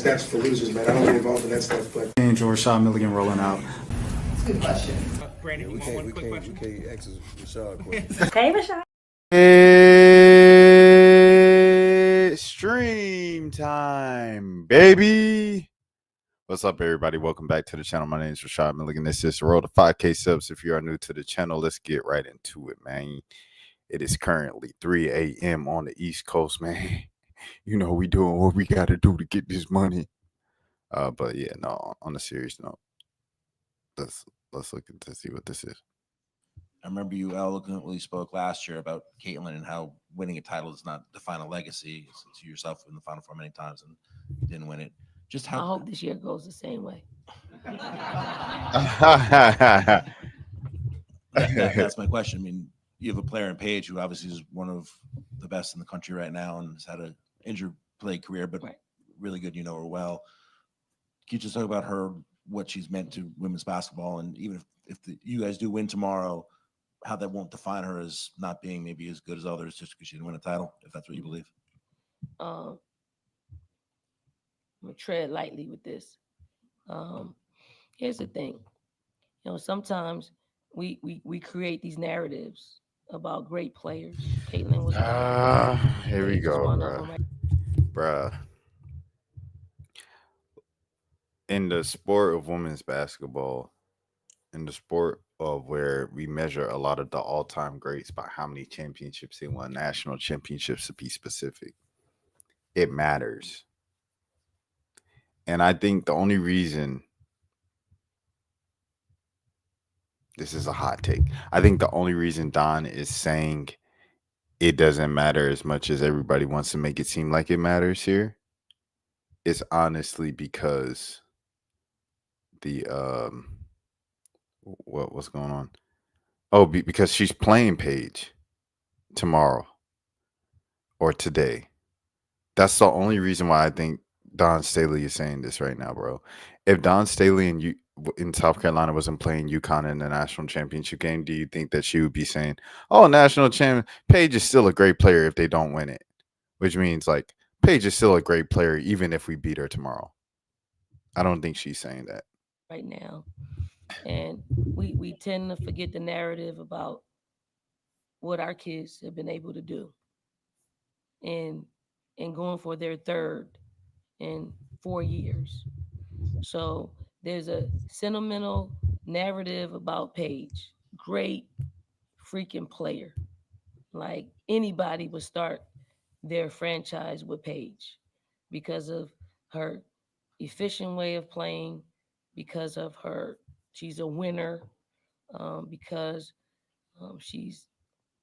that's for losers, man. I don't get involved in that stuff. But Angel Rashad Milligan rolling out. That's a good question. Brandon, we can't ask Rashad questions. Hey, Rashad. It's stream time, baby. What's up, everybody? Welcome back to the channel. My name is Rashad Milligan. This is the road to 5K subs. If you are new to the channel, let's get right into it, man. It is currently 3 a.m. on the East Coast, man. You know we doing what we got to do to get this money. But yeah, no. On a serious note, let's look to see what this is. I remember you eloquently spoke last year about Caitlyn and how winning a title does not define a legacy. Since you yourself in the Final Four many times and didn't win it. Just how I hope this year goes the same way. That's my question. I mean, you have a player in Paige who obviously is one of the best in the country right now and has had an injured play career, but really good. You know her well. Can you just talk about her, what she's meant to women's basketball, and even if you guys do win tomorrow, how that won't define her as not being maybe as good as others just because she didn't win a title, if that's what you believe? I'm gonna tread lightly with this. Here's the thing. You know, sometimes we create these narratives about great players. Caitlyn was here we go, bruh. In the sport of women's basketball, in the sport of where we measure a lot of the all-time greats by how many championships they won, national championships to be specific, it matters. And I think the only reason, this is a hot take, I think the only reason Don is saying it doesn't matter as much as everybody wants to make it seem like it matters here is honestly because the what's going on? Oh, because she's playing Paige tomorrow or today. That's the only reason why I think Don Staley is saying this right now, bro. If Don Staley in South Carolina wasn't playing UConn in the national championship game, do you think that she would be saying, "Oh, national champion, Paige is still a great player if they don't win it," which means like Paige is still a great player even if we beat her tomorrow? I don't think she's saying that right now. And we tend to forget the narrative about what our kids have been able to do and going for their third in 4 years. So there's a sentimental narrative about Paige. Great freaking player. Like anybody would start their franchise with Paige because of her efficient way of playing, because of she's a winner, because she's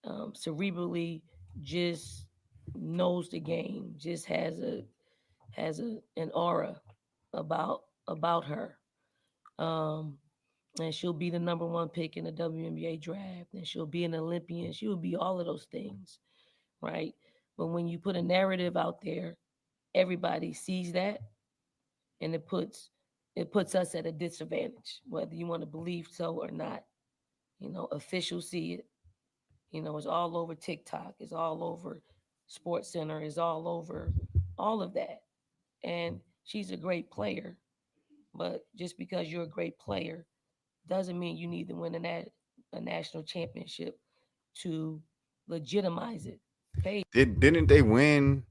cerebrally just knows the game, just has an aura about her. And she'll be the number one pick in the WNBA draft, and she'll be an Olympian. She will be all of those things, right? But when you put a narrative out there, everybody sees that, and it puts us at a disadvantage, whether you want to believe so or not. You know, officials see it. You know, it's all over TikTok. It's all over Sports Center. It's all over all of that. And she's a great player, but just because you're a great player doesn't mean you need to win a national championship to legitimize it. Didn't they win?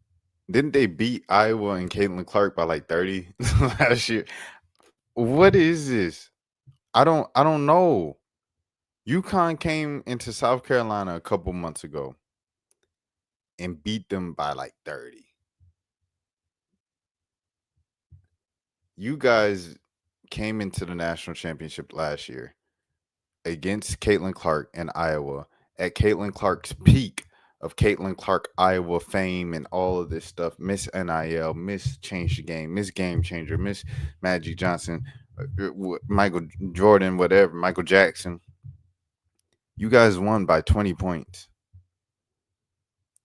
Didn't they beat Iowa and Caitlin Clark by like 30 last year? What is this? I don't know. UConn came into South Carolina a couple months ago and beat them by like 30. You guys came into the national championship last year against Caitlin Clark and Iowa at Caitlin Clark's peak of Caitlin Clark Iowa fame and all of this stuff. Miss NIL, Miss Change the Game, Miss Game Changer, Miss Magic Johnson, Michael Jordan, whatever, Michael Jackson. You guys won by 20 points.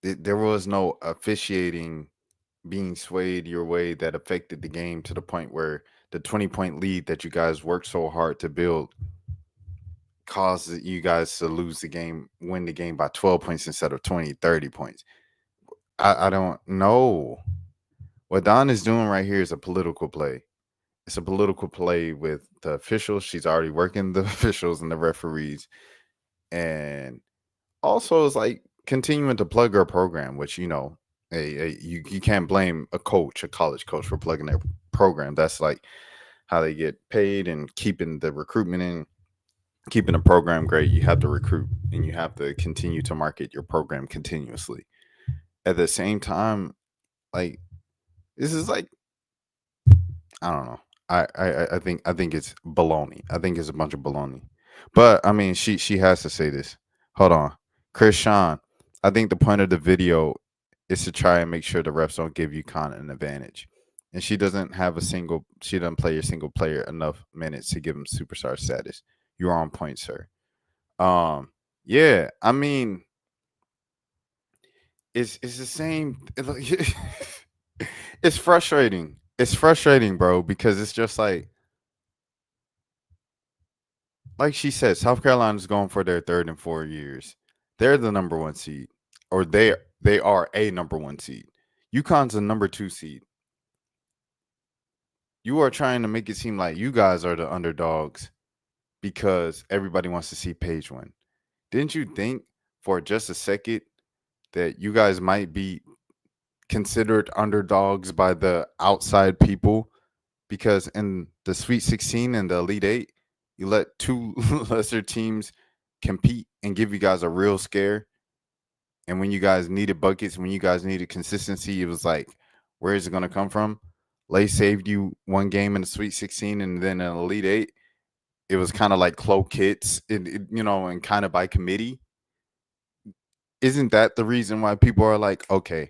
There was no officiating being swayed your way that affected the game to the point where the 20-point lead that you guys worked so hard to build caused you guys to lose the game, win the game by 12 points instead of 20, 30 points. I don't know. What Don is doing right here is a political play. It's a political play with the officials. She's already working the officials and the referees. And also is like continuing to plug her program, which, you can't blame a college coach for plugging their program. That's like how they get paid and keeping the recruitment in, keeping the program great. You have to recruit and you have to continue to market your program continuously. At the same time, like this is like, I don't know. I think it's baloney. I think it's a bunch of baloney. But I mean, she has to say this. Hold on, Chris Sean. I think the point of the video is to try and make sure the refs don't give UConn an advantage. And she doesn't have a single. She doesn't play a single player enough minutes to give him superstar status. You're on point, sir. Yeah. I mean, it's the same. It's frustrating. It's frustrating, bro, because it's just like she said, South Carolina's going for their third in 4 years. They're the number one seed, or they are a number one seed. UConn's a number two seed. You are trying to make it seem like you guys are the underdogs because everybody wants to see Paige win. Didn't you think for just a second that you guys might be considered underdogs by the outside people? Because in the Sweet 16 and the Elite Eight, you let two lesser teams compete and give you guys a real scare. And when you guys needed buckets, when you guys needed consistency, it was like, where is it going to come from? Lay saved you one game in the Sweet 16 and then in Elite Eight. It was kind of like cloak kits, and kind of by committee. Isn't that the reason why people are like, okay,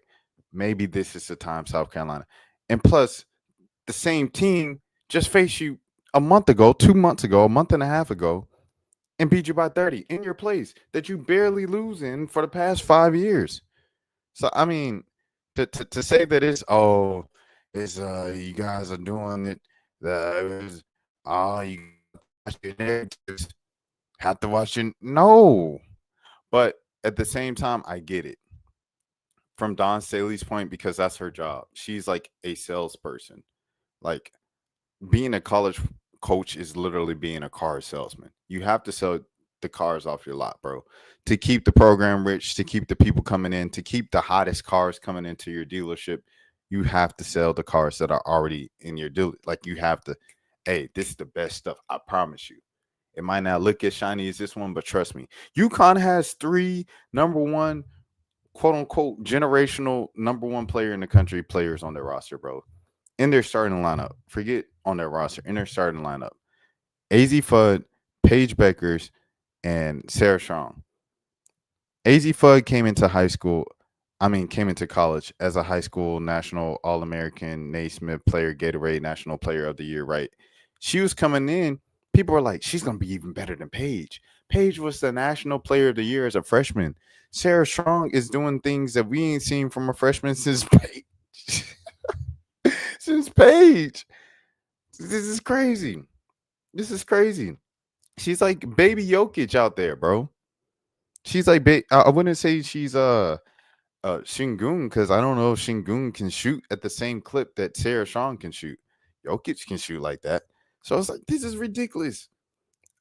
maybe this is the time, South Carolina? And plus, the same team just faced you a month ago, 2 months ago, a month and a half ago, and beat you by 30 in your place that you barely lose in for the past 5 years. So I mean, to say that it's you guys are doing it, you watch your narratives, have to watch it. No, but at the same time, I get it from Don Staley's point because that's her job. She's like a salesperson. Like being a college coach is literally being a car salesman. You have to sell the cars off your lot, bro, to keep the program rich, to keep the people coming in, to keep the hottest cars coming into your dealership. You have to sell the cars that are already in your deal. Like you have to, hey, this is the best stuff. I promise you. It might not look as shiny as this one, but trust me, UConn has 3 number one, quote unquote, generational number one player in the country players on their roster, bro. In their starting lineup. Forget on their roster. In their starting lineup. AZ Fudd, Paige Beckers, and Sarah Strong. AZ Fudd came into college as a high school national All-American Naismith player, Gatorade National Player of the Year, right? She was coming in. People were like, she's going to be even better than Paige. Paige was the National Player of the Year as a freshman. Sarah Strong is doing things that we ain't seen from a freshman since Paige. Since Paige. This is crazy. This is crazy. She's like baby Jokic out there, bro. She's like I wouldn't say she's Shingun because I don't know if Shingun can shoot at the same clip that Sarah Strong can shoot. Jokic can shoot like that. So I was like, this is ridiculous.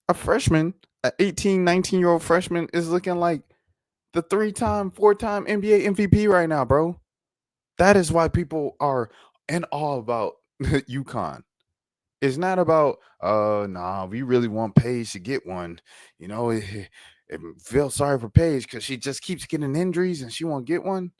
A freshman, an 18, 19-year-old freshman is looking like the 3-time, 4-time NBA MVP right now, bro. That is why people are in awe about UConn. It's not about, we really want Paige to get one. It feel sorry for Paige because she just keeps getting injuries and she won't get one.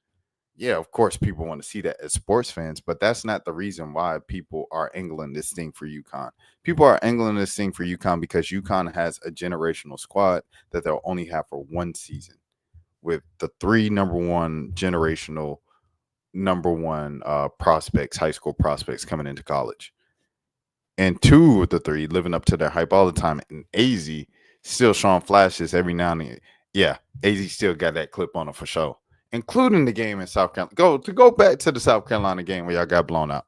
Yeah, of course, people want to see that as sports fans, but that's not the reason why people are angling this thing for UConn. People are angling this thing for UConn because UConn has a generational squad that they'll only have for one season with the 3 number one generational number one prospects, high school prospects coming into college. And 2 of the 3 living up to their hype all the time. And AZ still showing flashes every now and then. Yeah, AZ still got that clip on it for sure, including the game in South Carolina. Go back to the South Carolina game where y'all got blown out.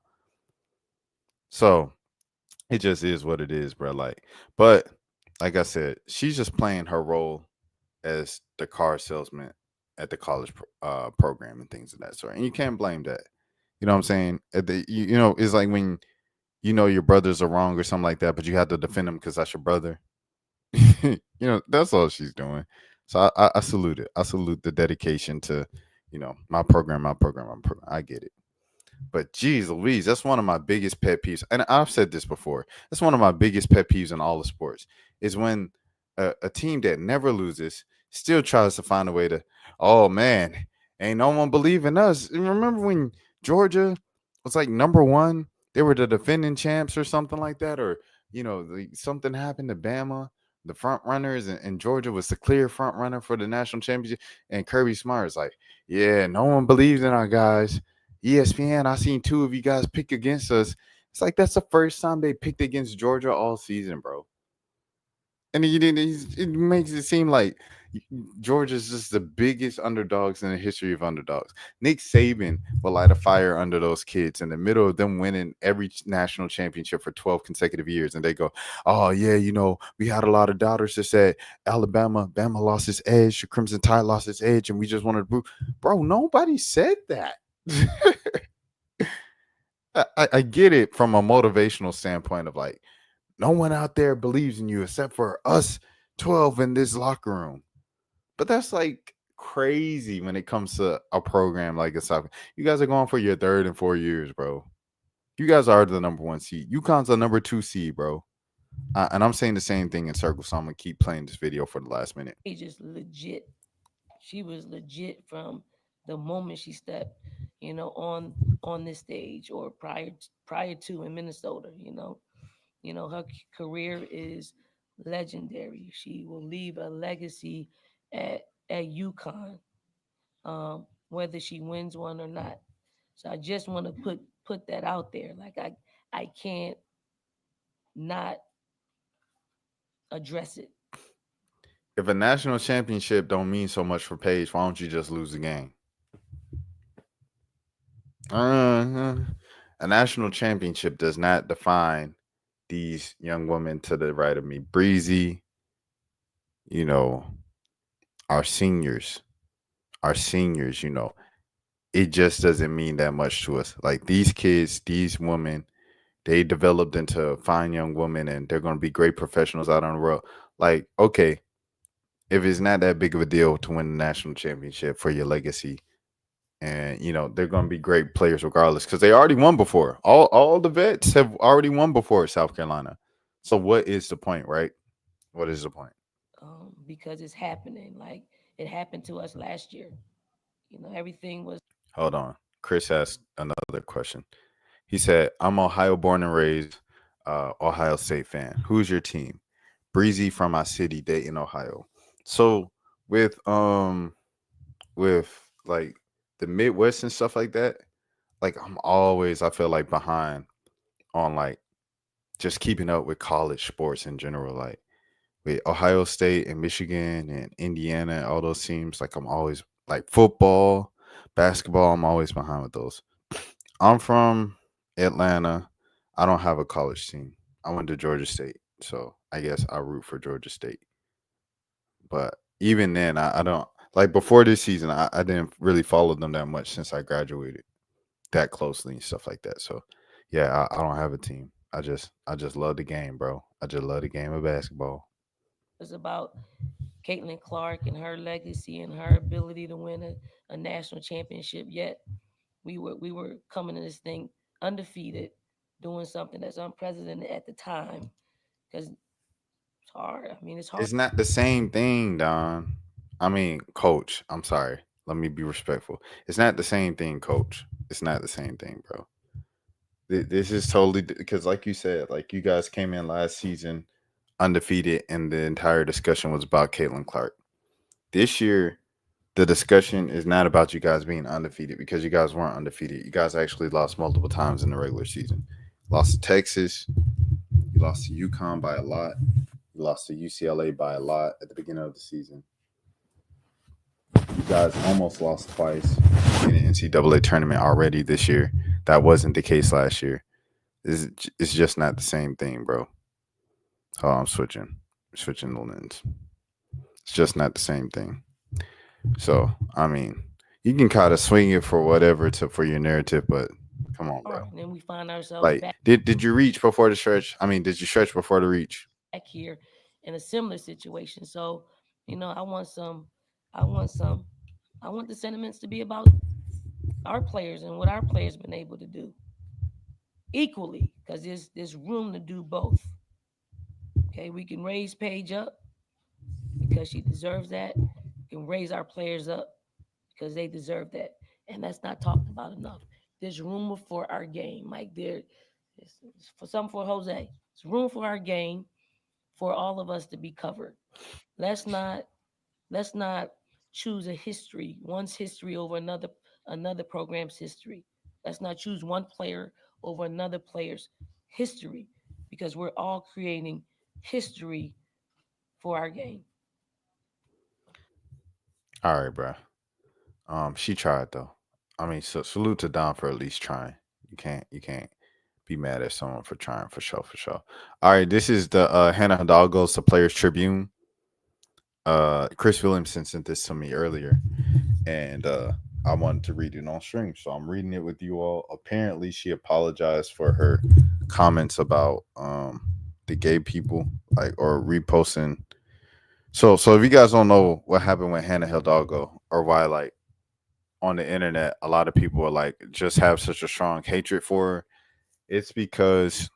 So it just is what it is, bro. But like I said, she's just playing her role as the car salesman at the college program and things of that sort. And you can't blame that. You know what I'm saying? It's like when your brothers are wrong or something like that, but you have to defend them because that's your brother. That's all she's doing. So I salute it. I salute the dedication to, my program, my program, my program. I get it. But geez Louise, that's one of my biggest pet peeves. And I've said this before. That's one of my biggest pet peeves in all the sports is when a team that never loses still tries to find a way to, oh man, ain't no one believe in us. And remember when Georgia was like number one? They were the defending champs or something like that. Or, something happened to Bama, the front runners, and Georgia was the clear front runner for the national championship. And Kirby Smart is like, yeah, no one believes in our guys. ESPN, I seen two of you guys pick against us. It's like that's the first time they picked against Georgia all season, bro. And it makes it seem like Georgia's just the biggest underdogs in the history of underdogs. Nick Saban will light a fire under those kids in the middle of them winning every national championship for 12 consecutive years. And they go, oh, yeah, we had a lot of doubters that said Bama lost its edge. The Crimson Tide lost its edge. And we just wanted to prove. Bro, nobody said that. I get it from a motivational standpoint of like, no one out there believes in you except for us 12 in this locker room. But that's like crazy when it comes to a program like a soccer. You guys are going for your third and 4 years, bro. You guys are the number 1 seed. UConn's the number 2 seed, bro. And I'm saying the same thing in circles, so I'm going to keep playing this video for the last minute. She just legit. She was legit from the moment she stepped, on this stage or prior to in Minnesota, her career is legendary. She will leave a legacy at UConn, whether she wins one or not. So I just want to put that out there. Like I can't not address it. If a national championship don't mean so much for Paige, why don't you just lose the game? A national championship does not define these young women to the right of me. Breezy, our seniors, it just doesn't mean that much to us. Like these kids, these women, they developed into fine young women and they're going to be great professionals out on the road. Like, okay, if it's not that big of a deal to win the national championship for your legacy, and they're going to be great players regardless because they already won before. All the vets have already won before at South Carolina. So what is the point, right? What is the point? Because it's happening. Like it happened to us last year. Everything was. Hold on. Chris asked another question. He said, I'm Ohio born and raised, Ohio State fan. Who's your team? Breezy from my city, Dayton, Ohio. So with like the Midwest and stuff like that, like I feel like behind on like just keeping up with college sports in general. Like with Ohio State and Michigan and Indiana and all those teams, like I'm always like football, basketball, I'm always behind with those. I'm from Atlanta. I don't have a college team. I went to Georgia State, so I guess I root for Georgia State. But even then, I don't like before this season. I didn't really follow them that much since I graduated that closely and stuff like that. So yeah, I don't have a team. I just love the game, bro. I just love the game of basketball. It's about Caitlin Clark and her legacy and her ability to win a national championship. Yet we were coming to this thing undefeated, doing something that's unprecedented at the time. Because it's hard. I mean, it's hard. It's not the same thing, Don. I mean, Coach. I'm sorry. Let me be respectful. It's not the same thing, Coach. It's not the same thing, bro. This is totally because, like you said, like you guys came in last season undefeated, and the entire discussion was about Caitlin Clark. This year, the discussion is not about you guys being undefeated because you guys weren't undefeated. You guys actually lost multiple times in the regular season. Lost to Texas. You lost to UConn by a lot. You lost to UCLA by a lot at the beginning of the season. You guys almost lost twice in the NCAA tournament already this year. That wasn't the case last year. It's just not the same thing, bro. Oh, I'm switching the lens. It's just not the same thing. So, I mean, you can kind of swing it for whatever for your narrative, but Come on, All bro. right, and then we find ourselves Like, back did you reach before the stretch? I mean, did you stretch before the reach? here in a similar situation. So, I want I want the sentiments to be about our players and what our players been able to do equally, because there's room to do both. Okay, we can raise Paige up because she deserves that. We can raise our players up because they deserve that, and that's not talked about enough. There's room for our game, like for Jose. There's room for our game for all of us to be covered. Let's not let's not choose one's history over another program's history. Let's not choose one player over another player's history, because we're all creating history for our game. All right, bro. She tried though. I mean, so salute to Don for at least trying. You can't be mad at someone for trying, for sure, for sure. All right, this is the Hannah Hidalgo's the Players Tribune. Chris Williamson sent this to me earlier, and I wanted to read it on stream, so I'm reading it with you all. Apparently, she apologized for her comments about the gay people, like, or reposting. So if you guys don't know what happened with Hannah Hidalgo, or why, like, on the internet a lot of people are like just have such a strong hatred for her, it's because,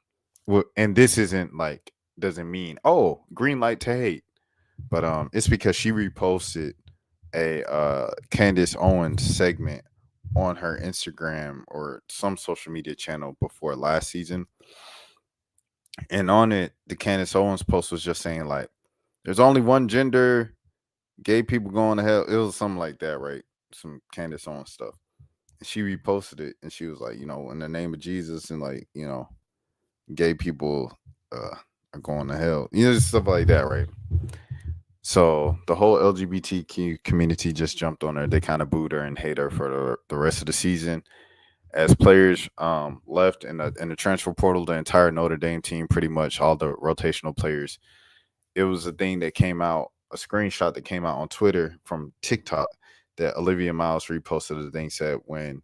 well, and this isn't like, doesn't mean, oh, green light to hate, but it's because she reposted a Candace Owens segment on her Instagram or some social media channel before last season. And on it, the Candace Owens post was just saying, like, there's only one gender, gay people going to hell. It was something like that, right? Some Candace Owens stuff. And she reposted it and she was like, in the name of Jesus, and, like, gay people are going to hell. Stuff like that, right? So the whole LGBTQ community just jumped on her. They kind of booed her and hate her for the rest of the season. As players left in the transfer portal, the entire Notre Dame team, pretty much all the rotational players, it was a thing that came out, a screenshot that came out on Twitter from TikTok that Olivia Miles reposted. The thing said, when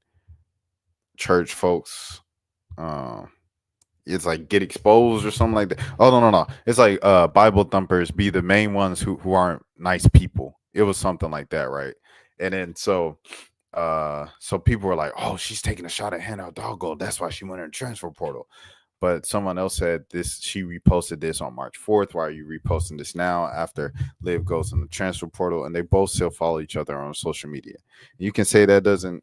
church folks, it's like get exposed or something like that. Oh, no. It's like Bible thumpers be the main ones who aren't nice people. It was something like that, right? And then so people were like, oh, she's taking a shot at Hannah Hidalgo. That's why she went in the transfer portal. But someone else said this, she reposted this on March 4th. Why are you reposting this now after Liv goes in the transfer portal? And they both still follow each other on social media. You can say that doesn't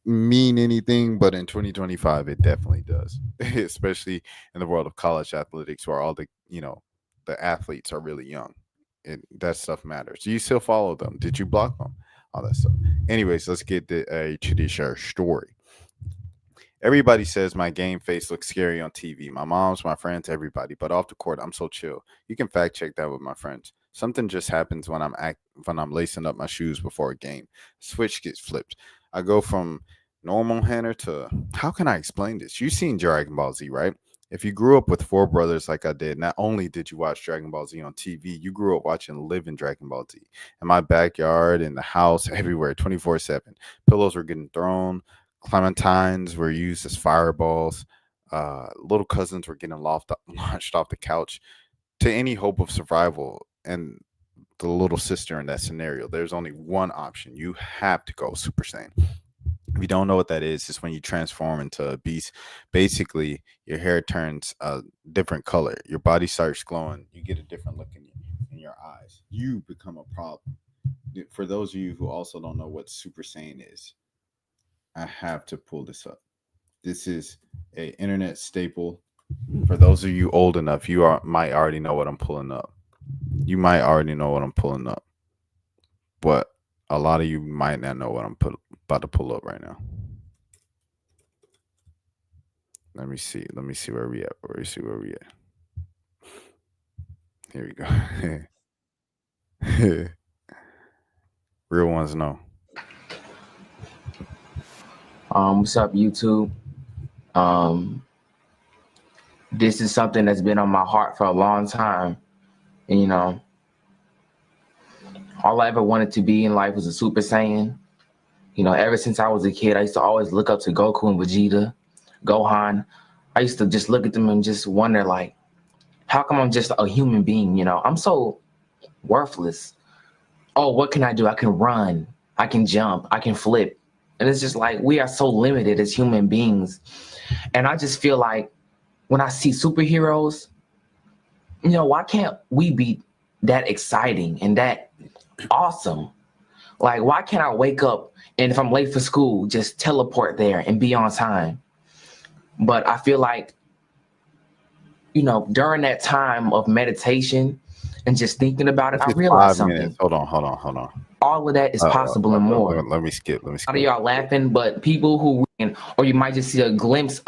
mean anything, but in 2025 it definitely does, especially in the world of college athletics, where all the the athletes are really young. That stuff matters. Do you still follow them? Did you block them? All that stuff. Anyways, let's get to this story. Everybody says my game face looks scary on TV. My mom's, my friends, everybody. But off the court, I'm so chill. You can fact check that with my friends. Something just happens when I'm lacing up my shoes before a game. Switch gets flipped. I go from normal Hannah to, how can I explain this? You've seen Dragon Ball Z, right? If you grew up with four brothers like I did, not only did you watch Dragon Ball Z on TV, you grew up watching living Dragon Ball Z. In my backyard, in the house, everywhere, 24/7. Pillows were getting thrown. Clementines were used as fireballs. Little cousins were getting launched off the couch. To any hope of survival and the little sister in that scenario, there's only one option. You have to go Super Saiyan. If you don't know what that is, it's when you transform into a beast. Basically, your hair turns a different color. Your body starts glowing. You get a different look in your eyes. You become a problem. For those of you who also don't know what Super Saiyan is, I have to pull this up. This is a internet staple. For those of you old enough, might already know what I'm pulling up. You might already know what I'm pulling up. But a lot of you might not know what I'm about to pull up right now. Let me see where we at. Here we go. Real ones know. What's up, YouTube? This is something that's been on my heart for a long time. And, all I ever wanted to be in life was a Super Saiyan. Ever since I was a kid, I used to always look up to Goku and Vegeta. Gohan. I used to just look at them and just wonder, like, how come I'm just a human being? You know, I'm so worthless. Oh, what can I do? I can run, I can jump, I can flip. And it's just like we are so limited as human beings. And I just feel like when I see superheroes, you know, why can't we be that exciting and that awesome? Like, why can't I wake up and if I'm late for school, just teleport there and be on time? But I feel like, you know, during that time of meditation and just thinking about it, That's I just realized 5 minutes. something. Hold on. All of that is possible and more. Let me skip. A lot of y'all laughing, but people who, or you might just see a glimpse.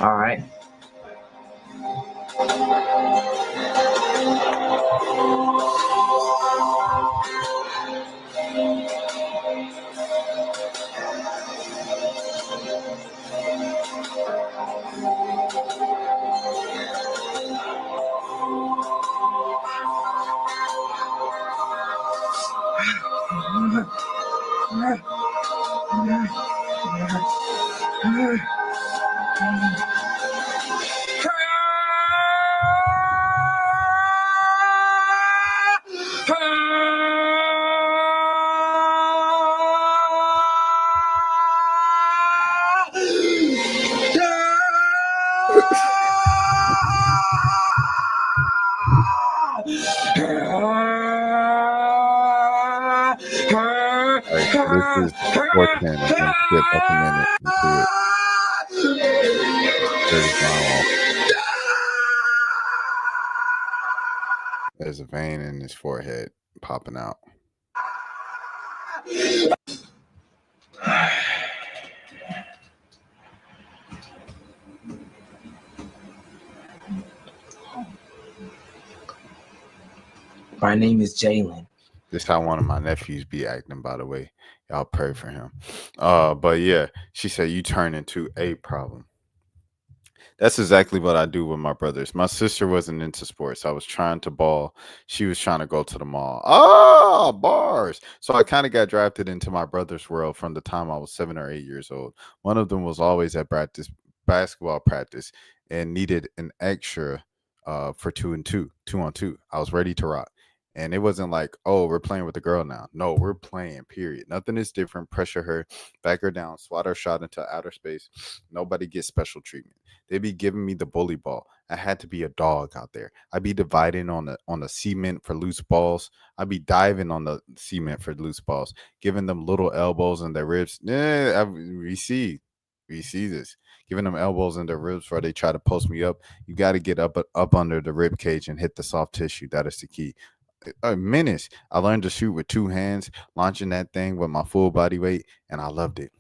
All right. This is 410. I'm gonna skip like a minute into it. There's a vein in his forehead popping out. My name is Jalen. This is how one of my nephews be acting, by the way. Y'all pray for him. But yeah, she said you turn into a problem. That's exactly what I do with my brothers. My sister wasn't into sports. I was trying to ball. She was trying to go to the mall. Ah, bars. So I kind of got drafted into my brother's world from the time I was 7 or 8 years old. One of them was always at basketball practice, and needed an extra for 2-on-2. I was ready to rock. And it wasn't like, oh, we're playing with the girl now. No, we're playing, period. Nothing is different. Pressure her, back her down, swat her shot into outer space. Nobody gets special treatment. They be giving me the bully ball. I had to be a dog out there. I'd be dividing on the cement for loose balls. I'd be diving on the cement for loose balls, giving them little elbows in their ribs. We see this. Giving them elbows in their ribs where they try to post me up. You got to get up under the rib cage and hit the soft tissue. That is the key. A menace. I learned to shoot with 2 hands, launching that thing with my full body weight, and I loved it.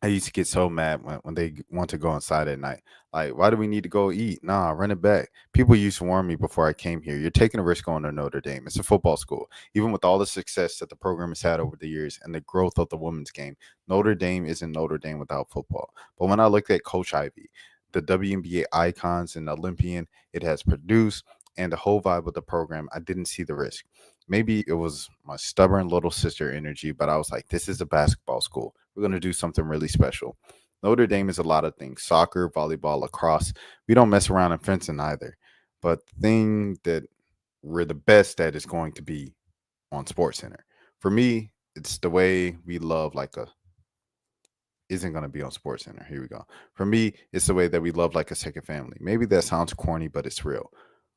I used to get so mad when they want to go inside at night. Like, why do we need to go eat? Nah, run it back. People used to warn me before I came here. You're taking a risk going to Notre Dame. It's a football school. Even with all the success that the program has had over the years and the growth of the women's game, Notre Dame isn't Notre Dame without football. But when I looked at Coach Ivy, the WNBA icons and Olympian it has produced, and the whole vibe of the program, I didn't see the risk. Maybe it was my stubborn little sister energy, but I was like, this is a basketball school. We're going to do something really special. Notre Dame is a lot of things: soccer, volleyball, lacrosse. We don't mess around in fencing either. But the thing that we're the best at is going to be on Sports Center. For me, it's the way we love isn't going to be on Sports Center. Here we go. For me, it's the way that we love like a second family. Maybe that sounds corny, but it's real.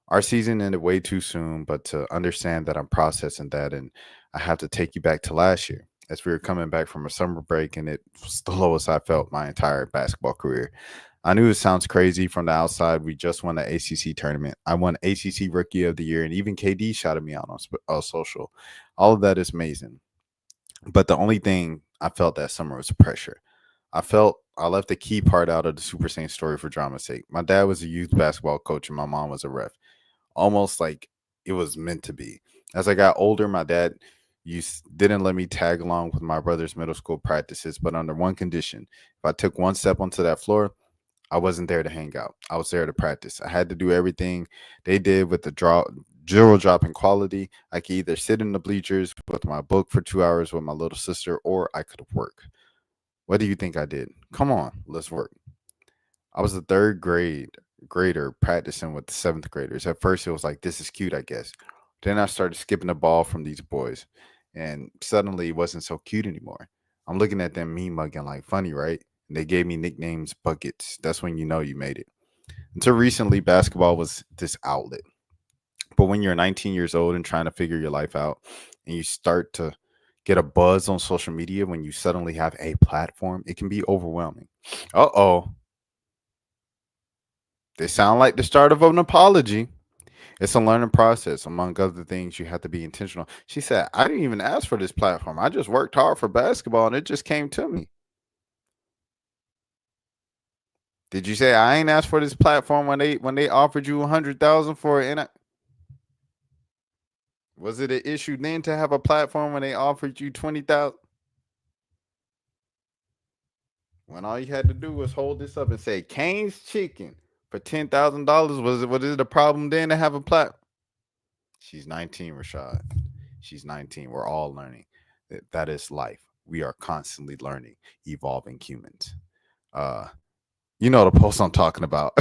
Our season ended way too soon, but to understand that I'm processing that, and I have to take you back to last year as we were coming back from a summer break, and it was the lowest I felt my entire basketball career. I knew it sounds crazy from the outside. We just won the ACC tournament. I won ACC Rookie of the Year, and even KD shouted me out on social. All of that is amazing. But the only thing I felt that summer was pressure. I left the key part out of the Super Saint story for drama's sake. My dad was a youth basketball coach, and my mom was a ref. Almost like it was meant to be. As I got older, my dad didn't let me tag along with my brother's middle school practices, but under one condition. If I took one step onto that floor, I wasn't there to hang out. I was there to practice. I had to do everything they did with the zero drop in quality. I could either sit in the bleachers with my book for 2 hours with my little sister, or I could work. What do you think I did? Come on, let's work. I was a grader practicing with the seventh graders. At first, it was like, this is cute, I guess. Then I started skipping the ball from these boys, and suddenly it wasn't so cute anymore. I'm looking at them mean mugging like funny, right? And they gave me nicknames, buckets. That's when you know you made it. Until recently, basketball was this outlet. But when you're 19 years old and trying to figure your life out, and you start to get a buzz on social media when you suddenly have a platform, it can be overwhelming. Uh-oh. They sound like the start of an apology. It's a learning process. Among other things, you have to be intentional. She said, I didn't even ask for this platform. I just worked hard for basketball and it just came to me. Did you say I ain't asked for this platform when they offered you 100,000 for it? Was it an issue then to have a platform when they offered you 20,000? When all you had to do was hold this up and say Kane's Chicken for $10,000, was it a problem then to have a platform? She's 19, Rashad. She's 19. We're all learning. That is life. We are constantly learning, evolving humans. You know the post I'm talking about.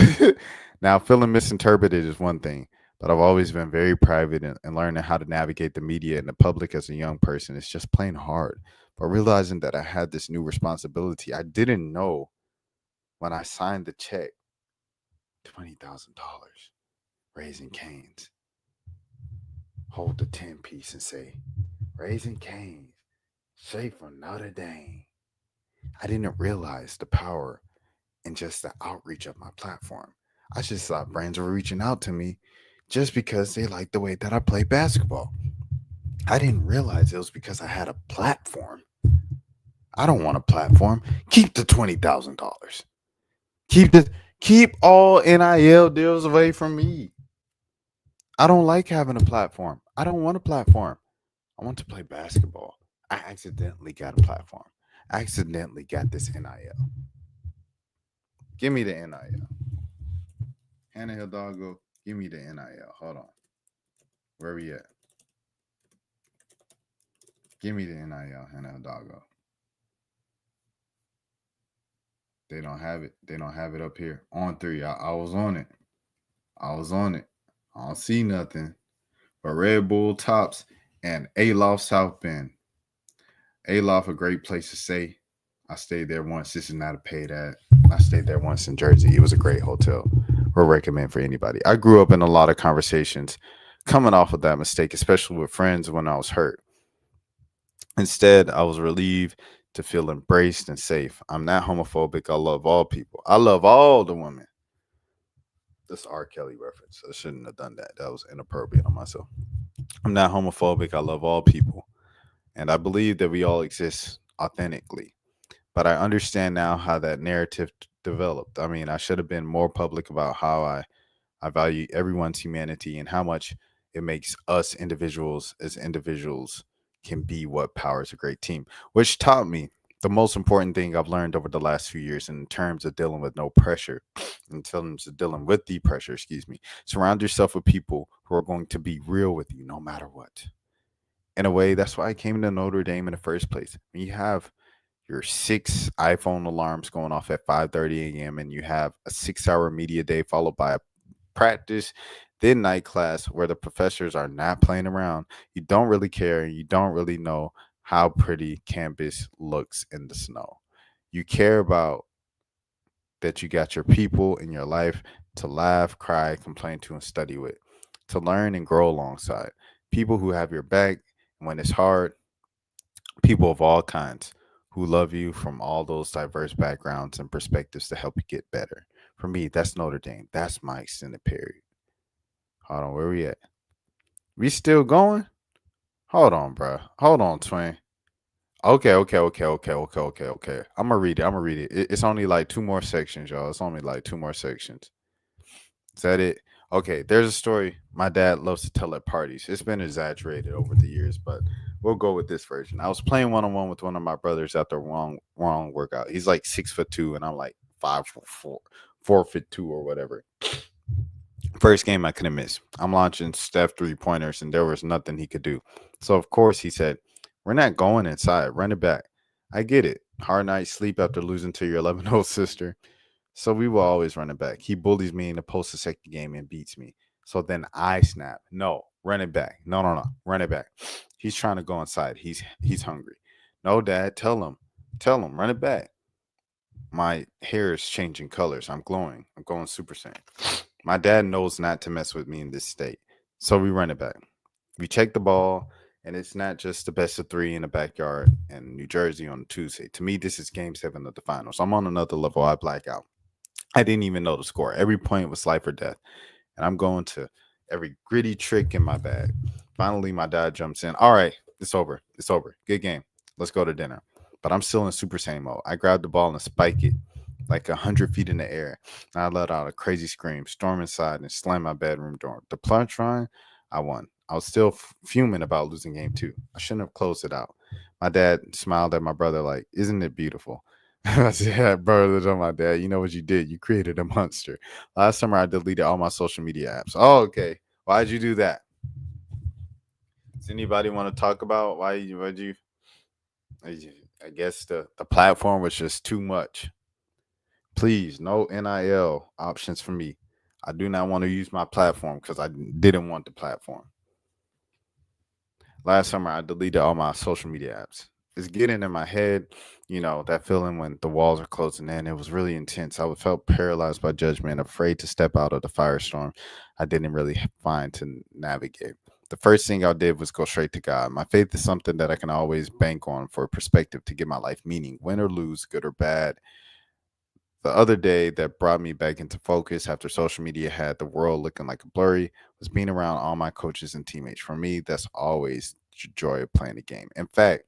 Now, feeling misinterpreted is one thing, but I've always been very private and learning how to navigate the media and the public as a young person. It's just plain hard. But realizing that I had this new responsibility, I didn't know when I signed the check, $20,000, Raising Cane's. Hold the 10-piece and say, Raising Cane's, straight from Notre Dame. I didn't realize the power and just the outreach of my platform. I just thought brands were reaching out to me just because they liked the way that I play basketball. I didn't realize it was because I had a platform. I don't want a platform. Keep the $20,000. Keep all NIL deals away from me. I don't like having a platform. I don't want a platform. I want to play basketball. I accidentally got a platform. I accidentally got this NIL. Give me the NIL. Hannah Hidalgo, give me the NIL. Hold on. Where we at? Give me the NIL, Hannah Hidalgo. They don't have it. They don't have it up here. On 3. I was on it. I don't see nothing but Red Bull Tops and Aloft South Bend. Aloft, a great place to stay. I stayed there once. This is not a paid ad. I stayed there once in Jersey. It was a great hotel. We'll recommend for anybody. I grew up in a lot of conversations coming off of that mistake, especially with friends when I was hurt. Instead, I was relieved to feel embraced and safe. I'm not homophobic. I love all people. I love all the women. This R. Kelly reference. I shouldn't have done that. That was inappropriate on myself. I'm not homophobic. I love all people. And I believe that we all exist authentically. But I understand now how that narrative developed. I mean, I should have been more public about how I value everyone's humanity and how much it makes us individuals as individuals can be what powers a great team, which taught me the most important thing I've learned over the last few years in terms of dealing with no pressure, in terms of dealing with the pressure, surround yourself with people who are going to be real with you no matter what. In a way, that's why I came to Notre Dame in the first place. When you have your 6 iPhone alarms going off at 5:30 a.m. and you have a 6-hour media day followed by a practice, then night class where the professors are not playing around, you don't really care. You don't really know how pretty campus looks in the snow. You care about that you got your people in your life to laugh, cry, complain to, and study with, to learn and grow alongside. People who have your back when it's hard, people of all kinds who love you from all those diverse backgrounds and perspectives to help you get better. For me, that's Notre Dame. That's my extended period. Hold on, where we at? We still going? Hold on, bro. Hold on, twin. Okay. I'm gonna read it. It's only like 2 more sections, y'all. It's only like 2 more sections. Is that it? Okay, there's a story my dad loves to tell at parties. It's been exaggerated over the years, but we'll go with this version. I was playing one-on-one with one of my brothers at the wrong workout. He's like 6'2", and I'm like 5'4", 4'2" or whatever. First game I couldn't miss. I'm launching Steph 3-pointers, and there was nothing he could do. So, of course, he said, "We're not going inside. Run it back." I get it. Hard night's sleep after losing to your 11-year-old sister. So we will always run it back. He bullies me in the post the second game and beats me. So then I snap. No, run it back. No, no, no. Run it back. He's trying to go inside. He's hungry. No, Dad, tell him. Tell him, run it back. My hair is changing colors. I'm glowing. I'm going Super Saiyan. My dad knows not to mess with me in this state. So we run it back. We check the ball, and it's not just the best of 3 in the backyard in New Jersey on Tuesday. To me, this is game 7 of the finals. I'm on another level. I black out. I didn't even know the score. Every point was life or death. And I'm going to every gritty trick in my bag. Finally, my dad jumps in. All right, it's over. It's over. Good game. Let's go to dinner. But I'm still in Super Saiyan mode. I grab the ball and spike it like 100 feet in the air. And I let out a crazy scream, storm inside, and slam my bedroom door. The punchline, I won. I was still fuming about losing game 2. I shouldn't have closed it out. My dad smiled at my brother like, "Isn't it beautiful?" I said, "Yeah, brother, to my dad, you know what you did? You created a monster." Last summer, I deleted all my social media apps. Oh, okay. Why'd you do that? Does anybody want to talk about why'd you? I guess the platform was just too much. Please, no NIL options for me. I do not want to use my platform because I didn't want the platform. Last summer, I deleted all my social media apps. It's getting in my head, that feeling when the walls are closing in. It was really intense. I felt paralyzed by judgment, afraid to step out of the firestorm I didn't really find to navigate. The first thing I did was go straight to God. My faith is something that I can always bank on for perspective to give my life meaning, win or lose, good or bad. The other day that brought me back into focus after social media had the world looking like a blurry was being around all my coaches and teammates. For me, that's always the joy of playing the game. In fact,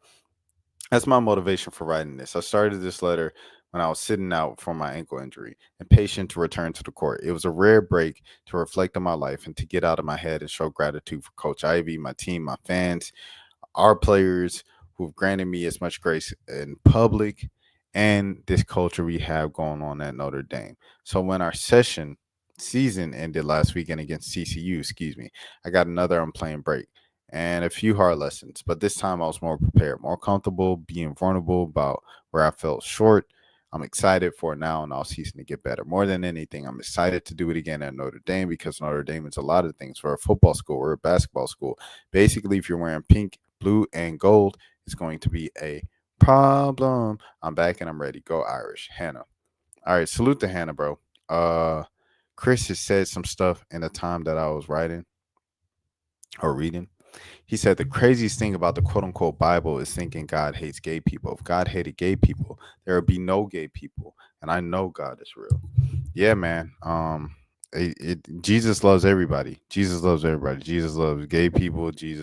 that's my motivation for writing this. I started this letter when I was sitting out for my ankle injury, impatient to return to the court. It was a rare break to reflect on my life and to get out of my head and show gratitude for Coach Ivy, my team, my fans, our players who've granted me as much grace in public and this culture we have going on at Notre Dame. So when our season ended last weekend against TCU, I got another unplanned break and a few hard lessons. But this time I was more prepared, more comfortable, being vulnerable about where I felt short. I'm excited for now and all season to get better. More than anything, I'm excited to do it again at Notre Dame because Notre Dame is a lot of things. We're a football school, we're a basketball school. Basically, if you're wearing pink, blue, and gold, it's going to be a problem. I'm back and I'm ready. Go Irish. Hannah. All right, salute to Hannah, bro. Chris has said some stuff in the time that I was writing or reading. He said the craziest thing about the quote unquote Bible is thinking God hates gay people. If God hated gay people, there would be no gay people. And I know God is real. Yeah, man. Jesus loves everybody. Jesus loves everybody. Jesus loves gay people. He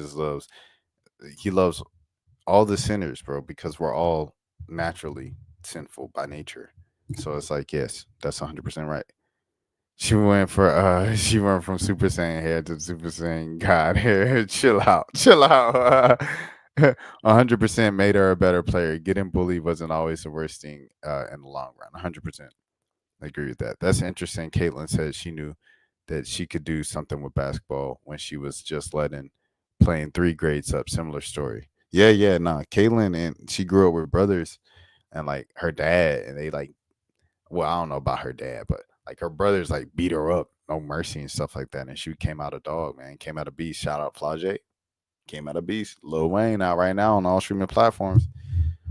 loves all the sinners, bro, because we're all naturally sinful by nature. So it's like, yes, that's 100% right. She went from Super Saiyan hair to Super Saiyan God hair. Chill out. 100% made her a better player. Getting bullied wasn't always the worst thing in the long run. 100%. I agree with that. That's interesting. Caitlin said she knew that she could do something with basketball when she was just playing 3 grades up. Similar story. Yeah. Nah. Caitlin, and she grew up with brothers and like her dad, and they well, I don't know about her dad, but like her brothers beat her up, no mercy and stuff like that. And she came out a dog, man. Came out a beast. Shout out Flau'jae. Came out a beast. Lil Wayne out right now on all streaming platforms.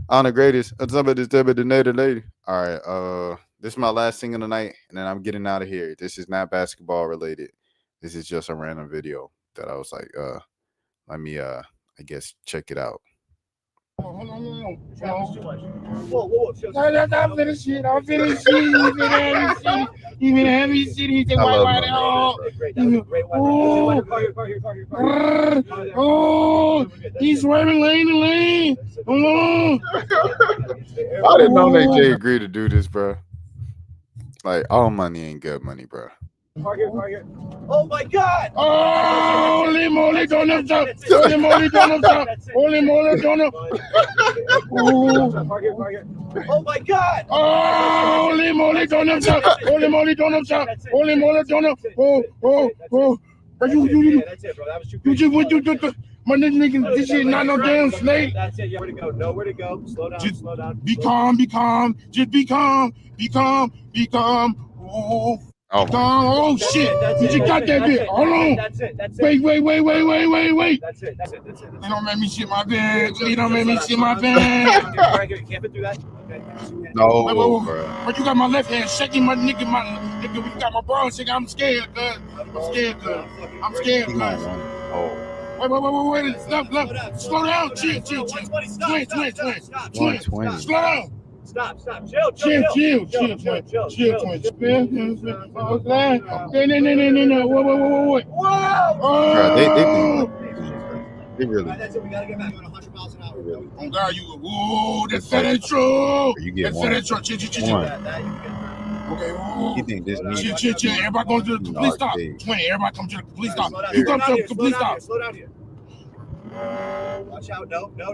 On the greatest. Somebody's the lady. All right. This is my last thing of the night, and then I'm getting out of here. This is not basketball related. This is just a random video that I was like, let me I guess check it out. Hold on. Whoa. I'm finished shit. Even heavy shit. He said, he's swerving lane to lane. I didn't know NoNeckJay agreed to do this, bro. Like, all money ain't good money, bro. Park here. Oh my God! Holy moly, donut shop! Holy moly, donut shop! Holy moly, donut! Park here. Oh my God! Holy moly, donut shop! Holy moly, donut shop! Holy moly, donut! Oh! You That's it, bro. That was too you crazy. just my nigga, this shit not no damn snake. That's it. Yeah, where to go? Nowhere to go. Slow down. Just Slow down. Be calm. Just be calm. Oh, Oh shit! That's You it. just got that bit. Hold on. That's it. Wait. That's it. They don't make me shit my pants. They don't make me shit my pants. You can't fit through that. Okay. no, Wait. bro. But you got my left hand shaking my nigga. You got my bro shaking. I'm scared, cuz. I'm scared, cuz. Oh, Wait. Stop. Slow down. Chill. Twin. 120. Slow down. Stop. Chill, twin. No. Whoa. Bro, they really. That's it. We gotta get back on 100 miles an hour. Really. Oh God, that ain't true. You get That ain't true. Chill. one. Okay. You think this means Chill. Everybody going to the complete stop. Arcade. Twin, everybody come to the complete stop. Slow down. You come to the complete stop. Slow down here. Watch out. No. No.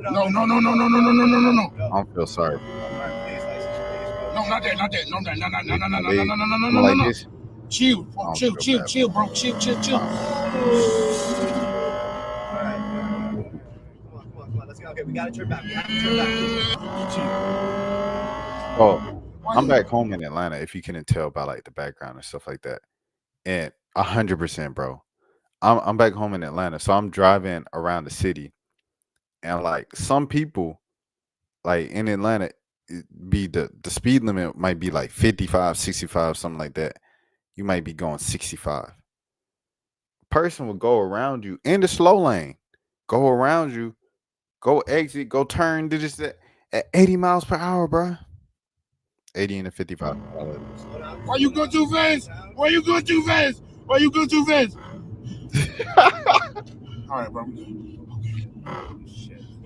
I don't feel sorry. No, not that. No. Like this. Chill, I don't chill, feel bad. bro. Chill. Come on. Let's go. Okay, we gotta turn back. Oh, I'm back home in Atlanta. If you couldn't tell by like the background and stuff like that, and 100%, bro. I'm back home in Atlanta, so I'm driving around the city, and like some people, like in Atlanta, be the speed limit might be like 55, 65, something like that. You might be going 65. Person will go around you in the slow lane, go around you, go exit, go turn, do this at 80 miles per hour, bro. 80 and 55. Why you go too fast? All right, bro.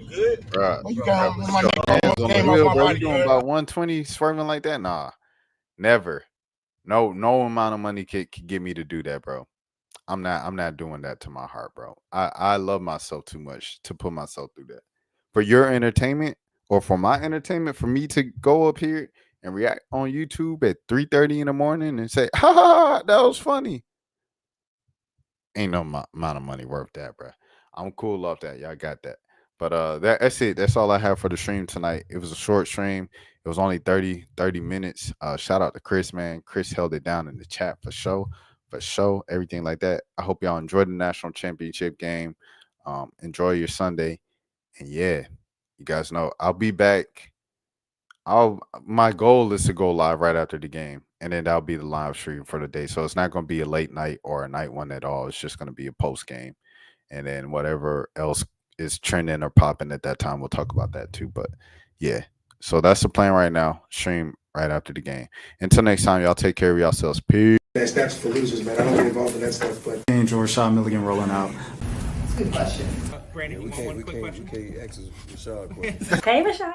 Good. Bro, You got my hands on the name wheel, off my bro. You body, doing man. about 120 swerving like that? Nah, never. No amount of money could get me to do that, bro. I'm not doing that to my heart, bro. I love myself too much to put myself through that. For your entertainment or for my entertainment, for me to go up here and react on YouTube at 3:30 in the morning and say, ha, that was funny. Ain't no amount of money worth that, bro. I'm cool off that. Y'all got that. But that's it. That's all I have for the stream tonight. It was a short stream. It was only 30 minutes. Shout out to Chris, man. Chris held it down in the chat for show, everything like that. I hope y'all enjoyed the national championship game. Enjoy your Sunday. And yeah, you guys know I'll be back. My goal is to go live right after the game, and then that'll be the live stream for the day. So it's not going to be a late night or a night one at all. It's just going to be a post game, and then whatever else is trending or popping at that time, we'll talk about that too. But yeah, so that's the plan right now. Stream right after the game. Until next time, y'all take care of yourselves. Peace. That's for losers, man. I don't get involved in that stuff, but Angel Rashad Milligan rolling out. Good question. we can't ask Rashad a question. Hey, Rashad.